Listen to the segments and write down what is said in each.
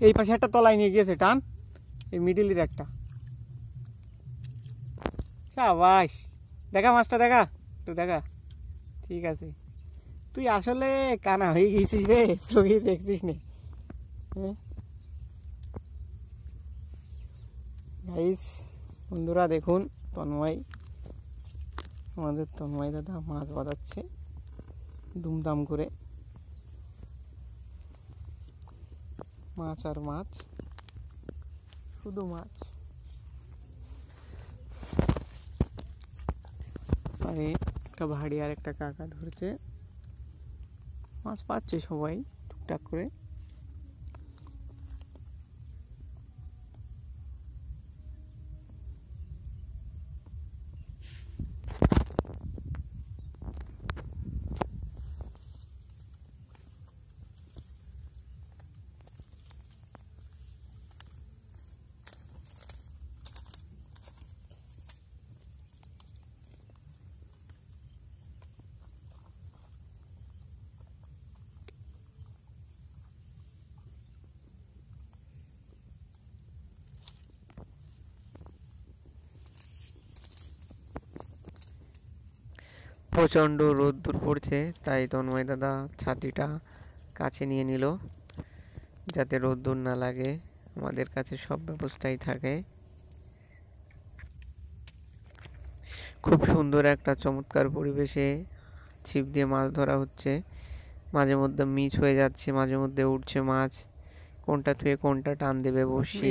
এই পাশে একটা তলায় নিয়ে গিয়েছে টান, এই মিডিলের একটা। সাবাস, দেখা মাছটা দেখা, একটু দেখা। ঠিক আছে, তুই আসলে কানা হয়ে গেছিস রে, চোখে দেখছিস নে। গাইস বন্ধুরা দেখুন, আমাদের তন্ময় দাদা মাছ বাঁধাচ্ছে দুমদাম করে। মাছ আর মাছ, শুধু মাছ। আরে একটা ভাড়ি আর একটা কাকা ধরছে, মাছ পাচ্ছে সবাই টুকটাক করে। প্রচণ্ড রোদ্দুর পড়ছে, তাই তন্ময় দাদা ছাতিটা কাছে নিয়ে নিল যাতে রোদ্দুর না লাগে। আমাদের কাছে সব ব্যবস্থাই থাকে। খুব সুন্দর একটা চমৎকার পরিবেশে ছিপ দিয়ে মাছ ধরা হচ্ছে। মাঝে মধ্যে মিস হয়ে যাচ্ছে, মাঝে মধ্যে উঠছে মাছ, কোনটা থুয়ে কোনটা টান দেবে বসি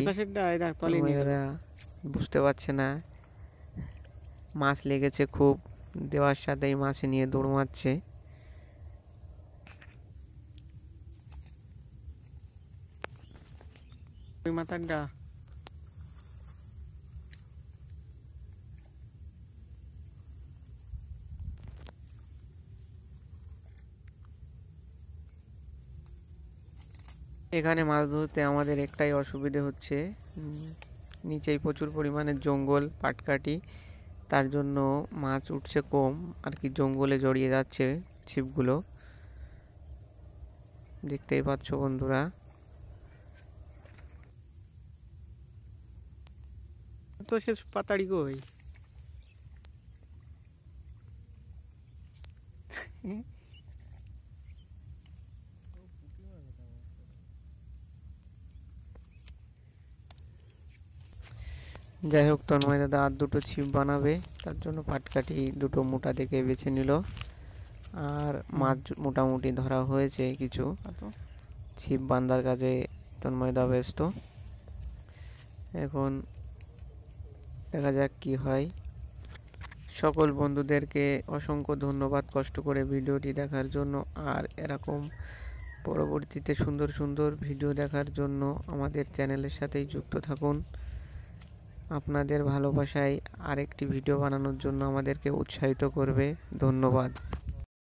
বুঝতে পারছে না। মাছ লেগেছে খুব, দেওয়ার সাথেই মাছ নিয়ে দৌড় মারছে। মাথাটা এখানে মাছ ধরতে আমাদের একটাই অসুবিধে হচ্ছে, নিচেই প্রচুর পরিমাণে জঙ্গল পাটকাঠি, তার জন্য মাছ উঠছে কম আর কি, জঙ্গলে জড়িয়ে যাচ্ছে ছিপগুলো, দেখতেই পাচ্ছ বন্ধুরা। তো শেষ পাতাড়ি কই, যাই হোক তন্ময় দাদা আর দুটো ছিপ বানাবে, তার জন্য পাটকাঠি দুটো মোটা দেখে বেছে নিল। আর মাছ মোটামুটি ধরা হয়েছে কিছু, ছিপ বান্ধার কাজে তন্ময় দা ব্যস্ত। এখন দেখা যাক কি হয়। সকল বন্ধুদেরকে অসংখ্য ধন্যবাদ কষ্ট করে ভিডিওটি দেখার জন্য। আর এরকম পরবর্তীতে সুন্দর সুন্দর ভিডিও দেখার জন্য আমাদের চ্যানেলের সাথেই যুক্ত থাকুন। আপনাদের ভালোবাসায় আরেকটি ভিডিও বানানোর জন্য আমাদেরকে উৎসাহিত করবে। ধন্যবাদ।